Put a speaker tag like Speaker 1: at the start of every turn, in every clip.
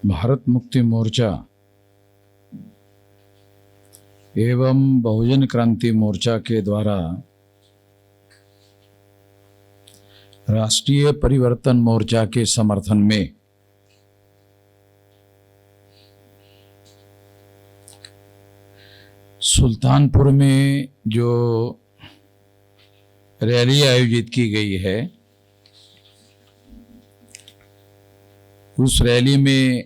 Speaker 1: भारत मुक्ति मोर्चा एवं बहुजन क्रांति मोर्चा के द्वारा राष्ट्रीय परिवर्तन मोर्चा के समर्थन में सुल्तानपुर में जो रैली आयोजित की गई है, उस रैली में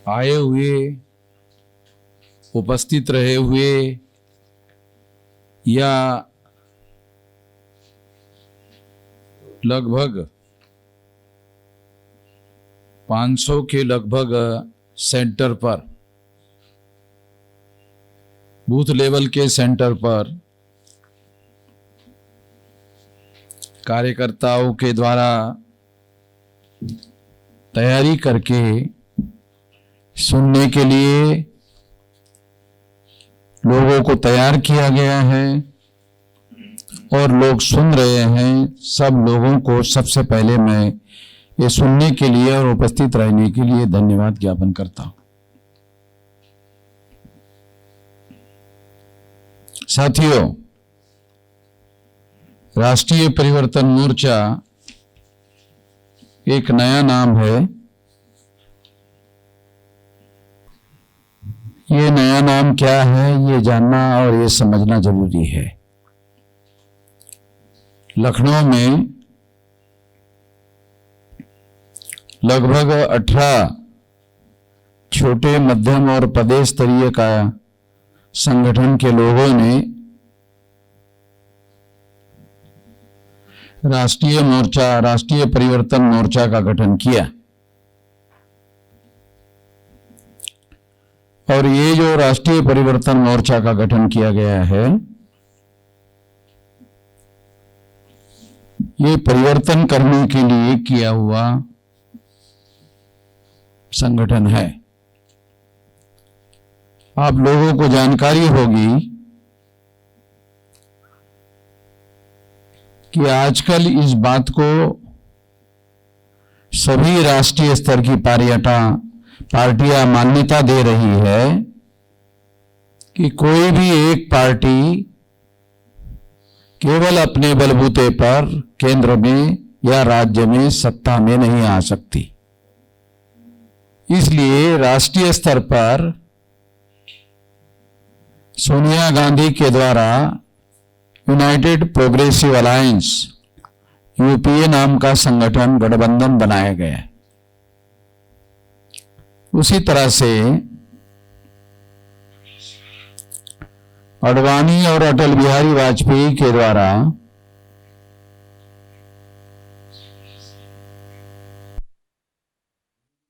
Speaker 1: आए हुए, उपस्थित रहे हुए या लगभग 500 के लगभग सेंटर पर, बूथ लेवल के सेंटर पर कार्यकर्ताओं के द्वारा तैयारी करके सुनने के लिए लोगों को तैयार किया गया है और लोग सुन रहे हैं। सब लोगों को सबसे पहले मैं ये सुनने के लिए और उपस्थित रहने के लिए धन्यवाद ज्ञापन करता हूं। साथियों, राष्ट्रीय परिवर्तन मोर्चा एक नया नाम है। ये नया नाम क्या है, ये जानना और ये समझना जरूरी है। लखनऊ में लगभग 18 छोटे, मध्यम और प्रदेश स्तरीय का संगठन के लोगों ने राष्ट्रीय परिवर्तन मोर्चा का गठन किया और ये जो राष्ट्रीय परिवर्तन मोर्चा का गठन किया गया है, ये परिवर्तन करने के लिए किया हुआ संगठन है। आप लोगों को जानकारी होगी कि आजकल इस बात को सभी राष्ट्रीय स्तर की पार्टियां मान्यता दे रही है कि कोई भी एक पार्टी केवल अपने बलबूते पर केंद्र में या राज्य में सत्ता में नहीं आ सकती। इसलिए राष्ट्रीय स्तर पर सोनिया गांधी के द्वारा यूनाइटेड प्रोग्रेसिव अलायंस यूपीए नाम का संगठन, गठबंधन बनाया गया। उसी तरह से अडवाणी और अटल बिहारी वाजपेयी के द्वारा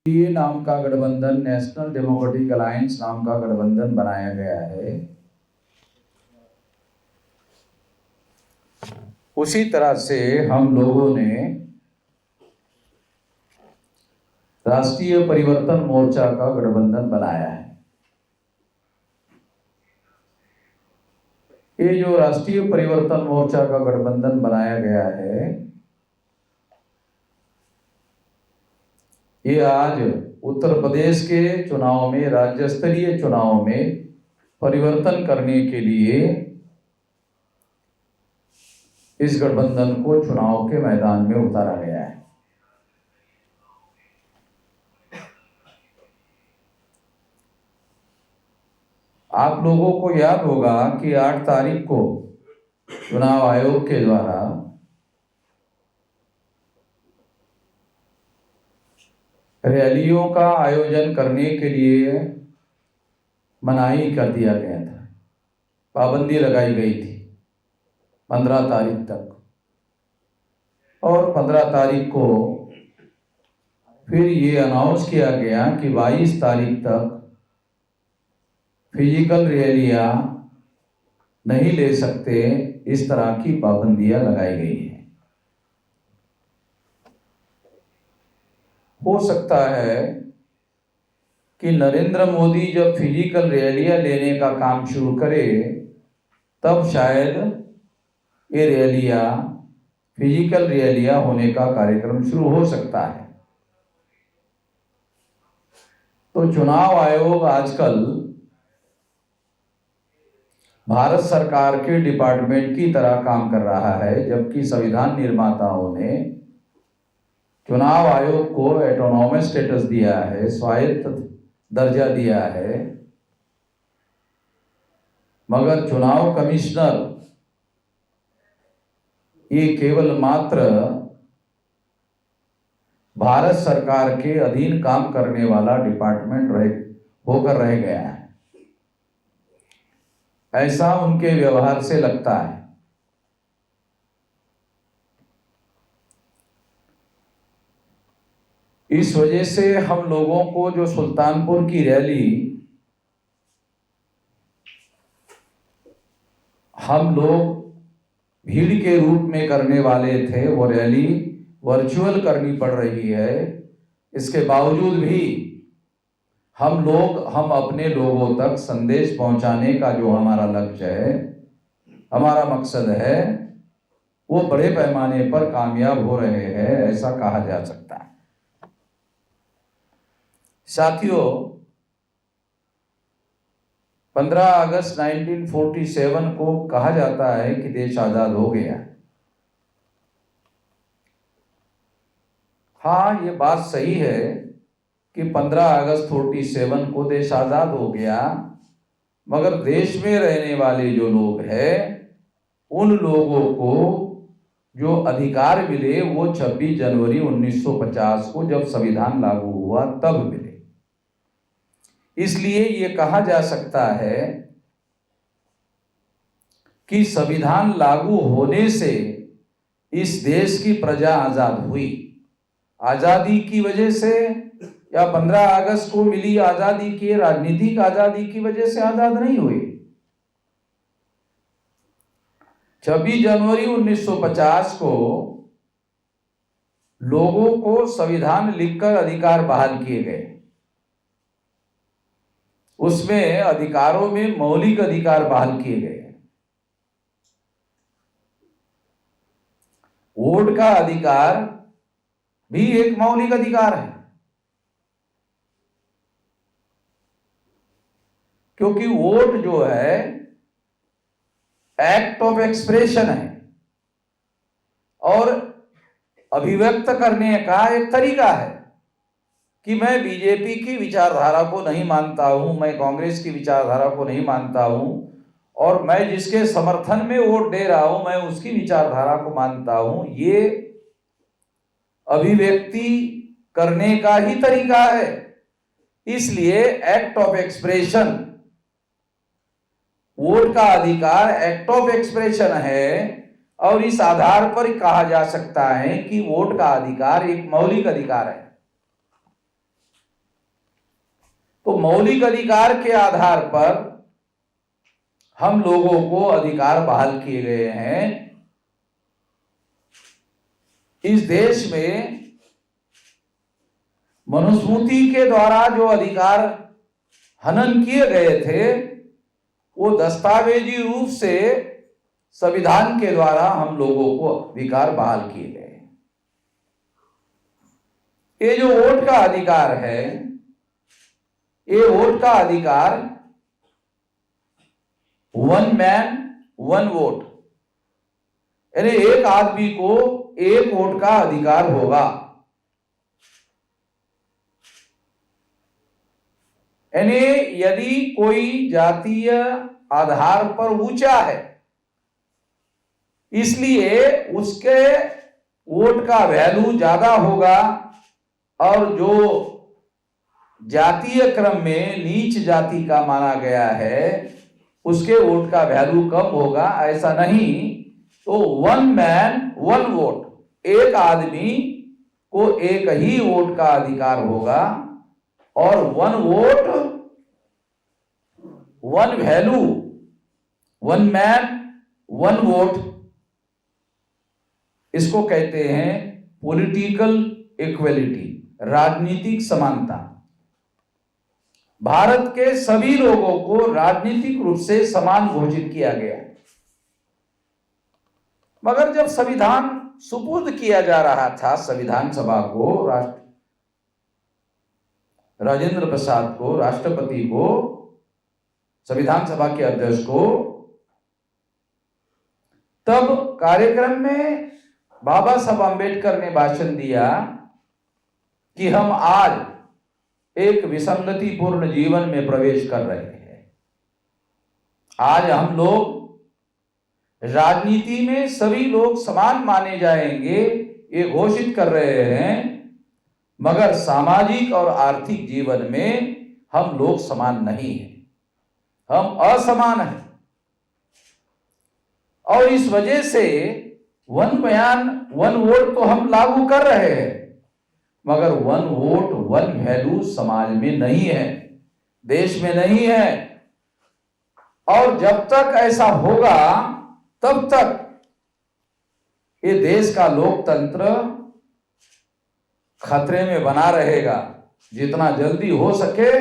Speaker 1: ये नाम का गठबंधन, नेशनल डेमोक्रेटिक अलायंस नाम का गठबंधन बनाया गया है। उसी तरह से हम लोगों ने राष्ट्रीय परिवर्तन मोर्चा का गठबंधन बनाया है। ये जो राष्ट्रीय परिवर्तन मोर्चा का गठबंधन बनाया गया है, ये आज उत्तर प्रदेश के चुनाव में, राज्य स्तरीय चुनाव में परिवर्तन करने के लिए इस गठबंधन को चुनाव के मैदान में उतारा गया है। आप लोगों को याद होगा कि 8 तारीख को चुनाव आयोग के द्वारा रैलियों का आयोजन करने के लिए मनाही कर दिया गया था, पाबंदी लगाई गई थी 15 तारीख तक। और 15 तारीख को फिर ये अनाउंस किया गया कि 22 तारीख तक फिजिकल रैलियां नहीं ले सकते, इस तरह की पाबंदियां लगाई गई है। हो सकता है कि नरेंद्र मोदी जब फिजिकल रैलियां लेने का काम शुरू करे, तब शायद ये रैलियां फिजिकल रैलियां होने का कार्यक्रम शुरू हो सकता है। तो चुनाव आयोग आजकल भारत सरकार के डिपार्टमेंट की तरह काम कर रहा है, जबकि संविधान निर्माताओं ने चुनाव आयोग को ऑटोनॉमस स्टेटस दिया है, स्वायत्त दर्जा दिया है। मगर चुनाव कमिश्नर ये केवल मात्र भारत सरकार के अधीन काम करने वाला डिपार्टमेंट होकर रह गया है, ऐसा उनके व्यवहार से लगता है। इस वजह से हम लोगों को जो सुल्तानपुर की रैली हम लोग भीड़ के रूप में करने वाले थे, वो रैली वर्चुअल करनी पड़ रही है। इसके बावजूद भी हम अपने लोगों तक संदेश पहुंचाने का जो हमारा लक्ष्य है, हमारा मकसद है, वो बड़े पैमाने पर कामयाब हो रहे हैं, ऐसा कहा जा सकता है। साथियों, 15 अगस्त 1947 को कहा जाता है कि देश आजाद हो गया। हाँ, ये बात सही है कि 15 अगस्त 47 को देश आजाद हो गया, मगर देश में रहने वाले जो लोग हैं, उन लोगों को जो अधिकार मिले वो 26 जनवरी 1950 को जब संविधान लागू हुआ तब मिले। इसलिए ये कहा जा सकता है कि संविधान लागू होने से इस देश की प्रजा आजाद हुई। आजादी की वजह से या 15 अगस्त को मिली आजादी की, राजनीतिक आजादी की वजह से आजाद नहीं हुई। 26 जनवरी 1950 को लोगों को संविधान लिखकर अधिकार बहाल किए गए। उसमें अधिकारों में मौलिक अधिकार बहाल किए गए। वोट का अधिकार भी एक मौलिक अधिकार है, क्योंकि वोट जो है एक्ट ऑफ एक्सप्रेशन है और अभिव्यक्त करने का एक तरीका है कि मैं बीजेपी की विचारधारा को नहीं मानता हूं, मैं कांग्रेस की विचारधारा को नहीं मानता हूं, और मैं जिसके समर्थन में वोट दे रहा हूं मैं उसकी विचारधारा को मानता हूं। ये अभिव्यक्ति करने का ही तरीका है। इसलिए एक्ट ऑफ एक्सप्रेशन, वोट का अधिकार एक्ट ऑफ एक्सप्रेशन है, और इस आधार पर कहा जा सकता है कि वोट का अधिकार एक मौलिक अधिकार है। तो मौलिक अधिकार के आधार पर हम लोगों को अधिकार बहाल किए गए हैं। इस देश में मनुस्मृति के द्वारा जो अधिकार हनन किए गए थे, वो दस्तावेजी रूप से संविधान के द्वारा हम लोगों को अधिकार बहाल किए गए। ये जो वोट का अधिकार है, ये वोट का अधिकार वन मैन वन वोट, यानी एक आदमी को एक वोट का अधिकार होगा। यानी यदि कोई जातीय आधार पर ऊंचा है, इसलिए उसके वोट का वैल्यू ज्यादा होगा, और जो जातीय क्रम में नीच जाति का माना गया है उसके वोट का वैल्यू कम होगा। ऐसा नहीं। तो वन मैन वन वोट, एक आदमी को एक ही वोट का अधिकार होगा, और one vote one value, one man one vote, इसको कहते हैं पॉलिटिकल इक्वलिटी, राजनीतिक समानता। भारत के सभी लोगों को राजनीतिक रूप से समान घोषित किया गया। मगर जब संविधान सुपुर्द किया जा रहा था संविधान सभा को, राजेंद्र प्रसाद को, राष्ट्रपति को, संविधान सभा के अध्यक्ष को, तब कार्यक्रम में बाबा साहब अम्बेडकर ने भाषण दिया कि हम आज एक विसंगतिपूर्ण जीवन में प्रवेश कर रहे हैं। आज हम लोग राजनीति में सभी लोग समान माने जाएंगे ये घोषित कर रहे हैं, मगर सामाजिक और आर्थिक जीवन में हम लोग समान नहीं हैं, हम असमान हैं। और इस वजह से वन बयान वन वोट तो हम लागू कर रहे हैं, मगर वन वोट वन वैल्यू समाज में नहीं है, देश में नहीं है। और जब तक ऐसा होगा तब तक ये देश का लोकतंत्र खतरे में बना रहेगा। जितना जल्दी हो सके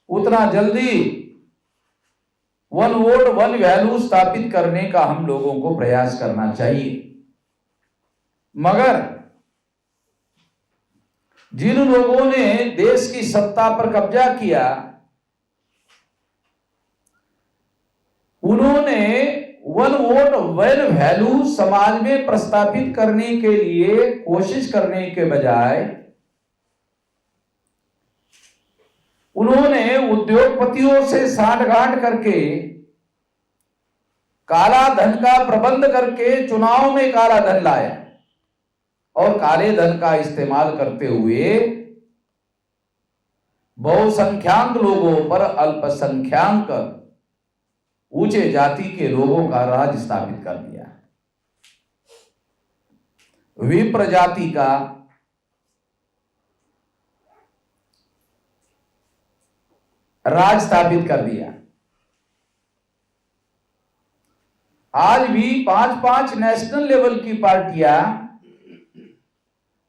Speaker 1: उतना जल्दी वन वोट वन वैल्यू स्थापित करने का हम लोगों को प्रयास करना चाहिए। मगर जिन लोगों ने देश की सत्ता पर कब्जा किया, उन्होंने वन वोट वन वैल्यू समाज में प्रस्तापित करने के लिए कोशिश करने के बजाय उन्होंने उद्योगपतियों से सांठगांठ करके काला धन का प्रबंध करके चुनाव में काला धन लाया और काले धन का इस्तेमाल करते हुए बहुसंख्याक लोगों पर अल्पसंख्याक ऊंचे जाति के लोगों का राज स्थापित कर दिया, विप्र जाति का राज स्थापित कर दिया। आज भी 5-5 नेशनल लेवल की पार्टियां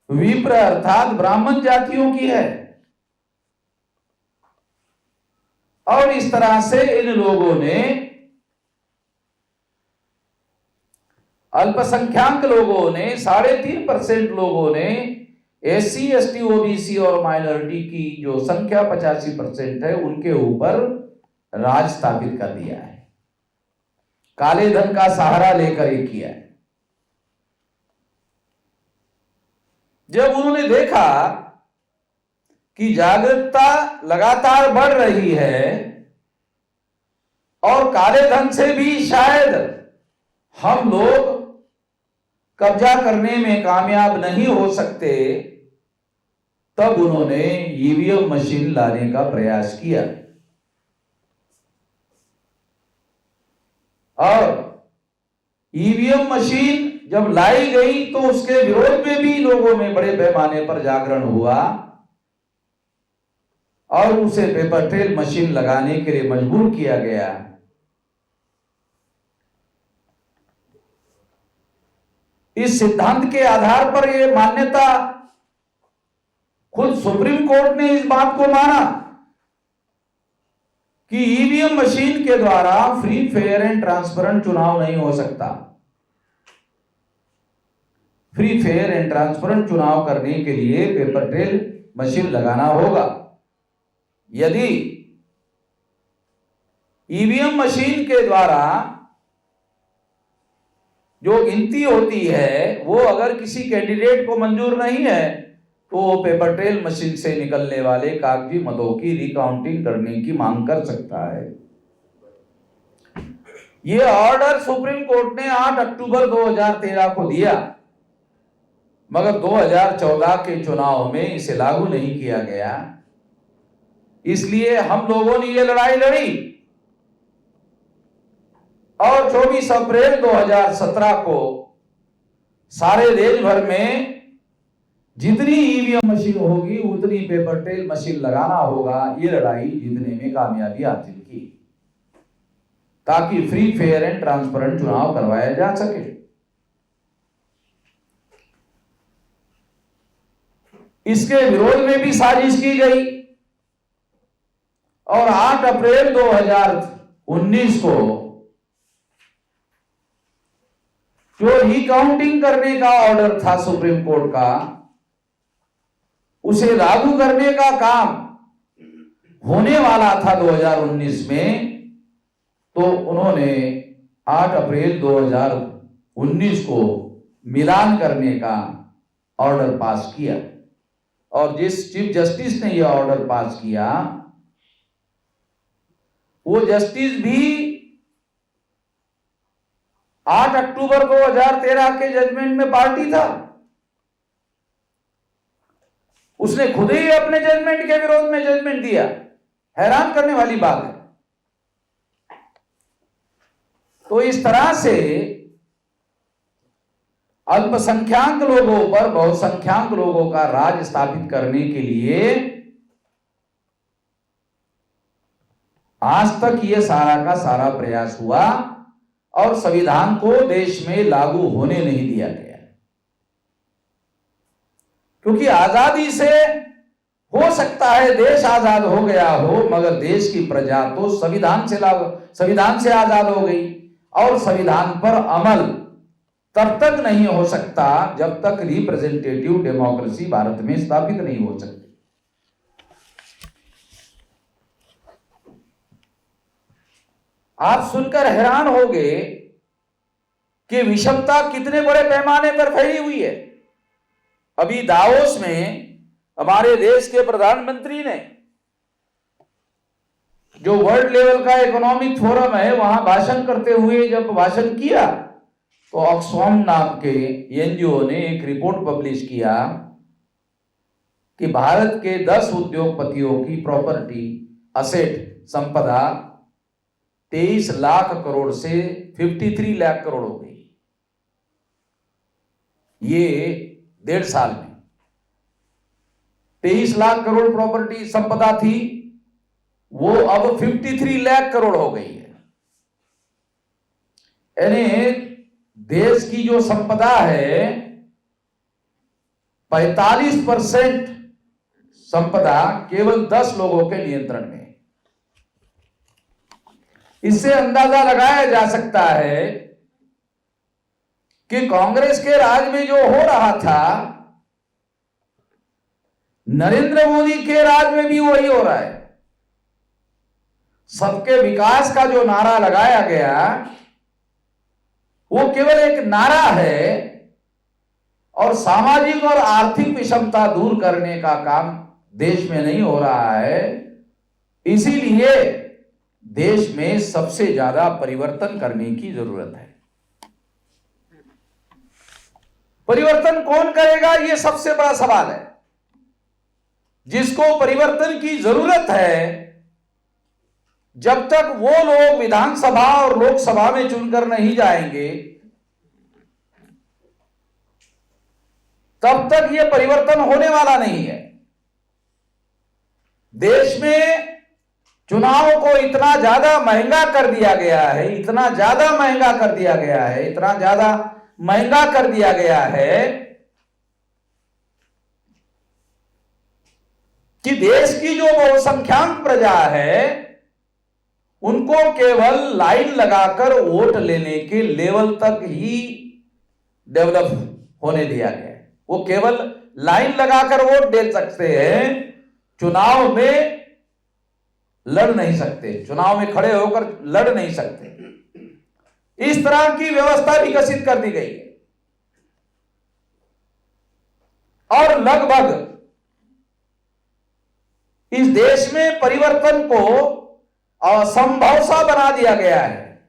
Speaker 1: विप्र अर्थात ब्राह्मण जातियों की है। और इस तरह से इन लोगों ने, अल्पसंख्याक लोगों ने, 3.5% लोगों ने SC, ST, OBC और माइनॉरिटी की जो संख्या 85% है उनके ऊपर राज स्थापित कर दिया है, काले धन का सहारा लेकर ये किया है। जब उन्होंने देखा कि जागरूकता लगातार बढ़ रही है और काले धन से भी शायद हम लोग कब्जा करने में कामयाब नहीं हो सकते, तब उन्होंने EVM मशीन लाने का प्रयास किया। और EVM मशीन जब लाई गई तो उसके विरोध में भी लोगों में बड़े पैमाने पर जागरण हुआ और उसे पेपर ट्रेल मशीन लगाने के लिए मजबूर किया गया। इस सिद्धांत के आधार पर यह मान्यता खुद सुप्रीम कोर्ट ने इस बात को माना कि EVM मशीन के द्वारा फ्री, फेयर एंड ट्रांसपेरेंट चुनाव नहीं हो सकता। फ्री, फेयर एंड ट्रांसपेरेंट चुनाव करने के लिए पेपर ट्रेल मशीन लगाना होगा। यदि EVM मशीन के द्वारा जो गिनती होती है वो अगर किसी कैंडिडेट को मंजूर नहीं है तो वो पेपर ट्रेल मशीन से निकलने वाले कागजी मतों की रिकाउंटिंग करने की मांग कर सकता है। ये ऑर्डर सुप्रीम कोर्ट ने 8 अक्टूबर 2013 को दिया, मगर 2014 के चुनाव में इसे लागू नहीं किया गया। इसलिए हम लोगों ने ये लड़ाई लड़ी और 24 अप्रैल 2017 को सारे देश भर में जितनी EVM मशीन होगी उतनी पेपर ट्रेल मशीन लगाना होगा, ये लड़ाई जीतने में कामयाबी हासिल की ताकि फ्री, फेयर एंड ट्रांसपेरेंट चुनाव करवाया जा सके। इसके विरोध में भी साजिश की गई और 8 अप्रैल 2019 को जो रिकाउंटिंग करने का ऑर्डर था सुप्रीम कोर्ट का, उसे लागू करने का काम होने वाला था 2019 में, तो उन्होंने 8 अप्रैल 2019 को मिलान करने का ऑर्डर पास किया। और जिस चीफ जस्टिस ने यह ऑर्डर पास किया, वो जस्टिस भी 8 अक्टूबर 2013 के जजमेंट में पार्टी था। उसने खुद ही अपने जजमेंट के विरोध में जजमेंट दिया। हैरान करने वाली बात है। तो इस तरह से अल्पसंख्याक लोगों पर बहुसंख्याक लोगों का राज स्थापित करने के लिए आज तक यह सारा का सारा प्रयास हुआ और संविधान को देश में लागू होने नहीं दिया गया। क्योंकि आजादी से हो सकता है देश आजाद हो गया हो, मगर देश की प्रजा तो संविधान से आजाद हो गई। और संविधान पर अमल तब तक नहीं हो सकता जब तक रिप्रेजेंटेटिव डेमोक्रेसी भारत में स्थापित नहीं हो सकती। आप सुनकर हैरान होंगे कि विषमता कितने बड़े पैमाने पर फैली हुई है। अभी दावोस में हमारे देश के प्रधानमंत्री ने जो वर्ल्ड लेवल का इकोनॉमिक फोरम है, वहां भाषण करते हुए जब भाषण किया, तो ऑक्सफैम नाम के एनजीओ ने एक रिपोर्ट पब्लिश किया कि भारत के 10 उद्योगपतियों की प्रॉपर्टी असेट संपदा 23 लाख करोड़ से 53 लाख करोड़ हो गई। ये 1.5 साल में 23 लाख करोड़ प्रॉपर्टी संपदा थी, वो अब 53 लाख करोड़ हो गई है। यानी देश की जो संपदा है 45% संपदा केवल 10 लोगों के नियंत्रण में। इससे अंदाजा लगाया जा सकता है कि कांग्रेस के राज में जो हो रहा था, नरेंद्र मोदी के राज में भी वही हो रहा है। सबके विकास का जो नारा लगाया गया, वो केवल एक नारा है और सामाजिक और आर्थिक विषमता दूर करने का काम देश में नहीं हो रहा है। इसीलिए देश में सबसे ज्यादा परिवर्तन करने की जरूरत है। परिवर्तन कौन करेगा, यह सबसे बड़ा सवाल है। जिसको परिवर्तन की जरूरत है, जब तक वो लोग विधानसभा और लोकसभा में चुनकर नहीं जाएंगे, तब तक यह परिवर्तन होने वाला नहीं है। देश में चुनाव को इतना ज्यादा महंगा कर दिया गया है, इतना ज्यादा महंगा कर दिया गया है, इतना ज्यादा महंगा कर दिया गया है कि देश की जो बहुसंख्याक प्रजा है, उनको केवल लाइन लगाकर वोट लेने के लेवल तक ही डेवलप होने दिया गया है। वो केवल लाइन लगाकर वोट दे सकते हैं, चुनाव में लड़ नहीं सकते, चुनाव में खड़े होकर लड़ नहीं सकते। इस तरह की व्यवस्था विकसित कर दी गई है और लगभग इस देश में परिवर्तन को असंभव सा बना दिया गया है।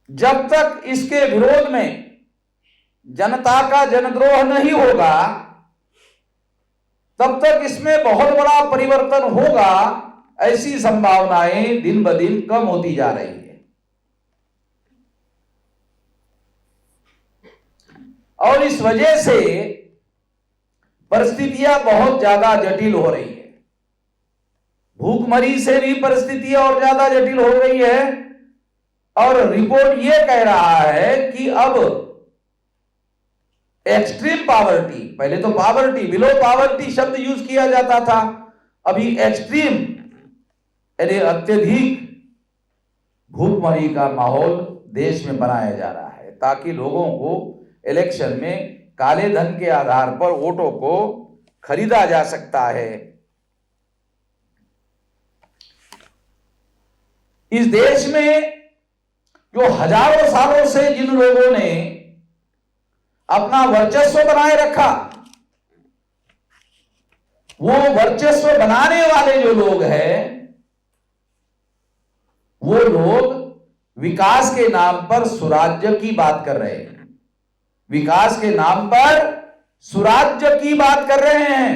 Speaker 1: जब तक इसके विरोध में जनता का जनद्रोह नहीं होगा, तब तक इसमें बहुत बड़ा परिवर्तन होगा, ऐसी संभावनाएं दिन ब दिन कम होती जा रही है। और इस वजह से परिस्थितियां बहुत ज्यादा जटिल हो रही है। भूखमरी से भी परिस्थितियां और ज्यादा जटिल हो गई है। और रिपोर्ट यह कह रहा है कि अब एक्सट्रीम पॉवर्टी, पहले तो पॉवर्टी, बिलो पॉवर्टी शब्द यूज किया जाता था, अभी एक्सट्रीम यानी अत्यधिक भूखमरी का माहौल देश में बनाया जा रहा है ताकि लोगों को इलेक्शन में काले धन के आधार पर वोटों को खरीदा जा सकता है। इस देश में जो हजारों सालों से जिन लोगों ने अपना वर्चस्व बनाए रखा, वो वर्चस्व बनाने वाले जो लोग हैं, वो लोग विकास के नाम पर सुराज्य की बात कर रहे हैं, विकास के नाम पर सुराज्य की बात कर रहे हैं।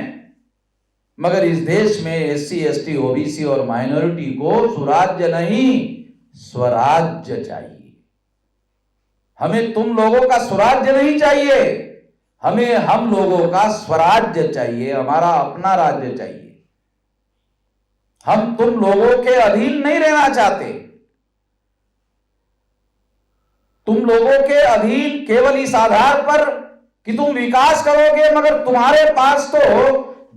Speaker 1: मगर इस देश में एससी, एसटी, ओबीसी और माइनॉरिटी को सुराज्य नहीं, स्वराज्य चाहिए। हमें तुम लोगों का स्वराज्य नहीं चाहिए, हमें हम लोगों का स्वराज्य चाहिए, हमारा अपना राज्य चाहिए। हम तुम लोगों के अधीन नहीं रहना चाहते। तुम लोगों के अधीन केवल इस आधार पर कि तुम विकास करोगे, मगर तुम्हारे पास तो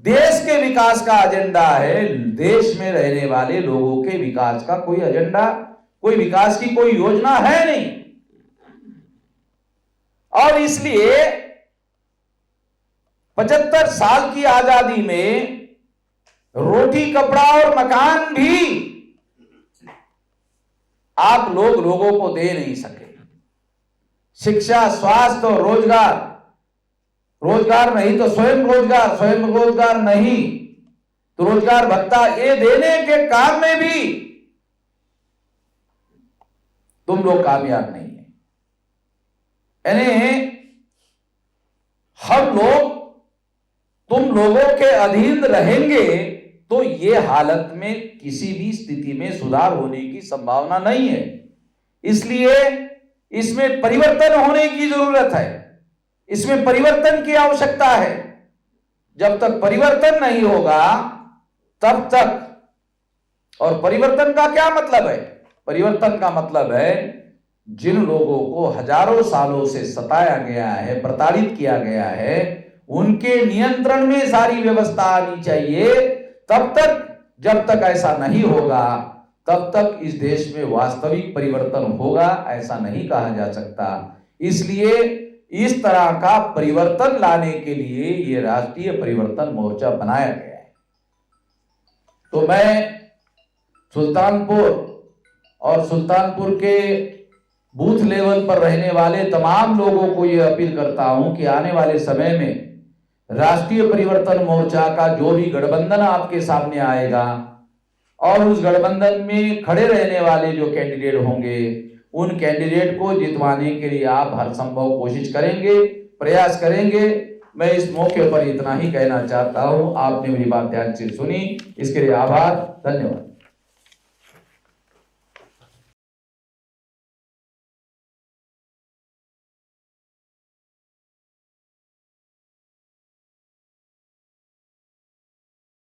Speaker 1: देश के विकास का एजेंडा है। देश में रहने वाले लोगों के विकास का कोई एजेंडा, कोई विकास की कोई योजना है नहीं। और इसलिए 75 साल की आजादी में रोटी, कपड़ा और मकान भी आप लोगों को दे नहीं सके। शिक्षा, स्वास्थ्य और रोजगार, रोजगार नहीं तो स्वयं रोजगार, स्वयं रोजगार नहीं तो रोजगार भत्ता, ये देने के काम में भी तुम लोग कामयाब नहीं है। यानी हम लोग तुम लोगों के अधीन रहेंगे तो ये हालत में किसी भी स्थिति में सुधार होने की संभावना नहीं है। इसलिए इसमें परिवर्तन होने की जरूरत है, इसमें परिवर्तन की आवश्यकता है। जब तक परिवर्तन नहीं होगा तब तक, और परिवर्तन का क्या मतलब है? परिवर्तन का मतलब है जिन लोगों को हजारों सालों से सताया गया है, प्रताड़ित किया गया है, उनके नियंत्रण में सारी व्यवस्था आनी चाहिए। तब तक, जब तक ऐसा नहीं होगा तब तक इस देश में वास्तविक परिवर्तन होगा ऐसा नहीं कहा जा सकता। इसलिए इस तरह का परिवर्तन लाने के लिए ये राष्ट्रीय परिवर्तन मोर्चा बनाया गया है। तो मैं सुल्तानपुर और सुल्तानपुर के बूथ लेवल पर रहने वाले तमाम लोगों को यह अपील करता हूं कि आने वाले समय में राष्ट्रीय परिवर्तन मोर्चा का जो भी गठबंधन आपके सामने आएगा और उस गठबंधन में खड़े रहने वाले जो कैंडिडेट होंगे, उन कैंडिडेट को जितवाने के लिए आप हर संभव कोशिश करेंगे, प्रयास करेंगे। मैं इस मौके पर इतना ही कहना चाहता हूं। आपने मेरी बात ध्यान से सुनी, इसके लिए आभार, धन्यवाद।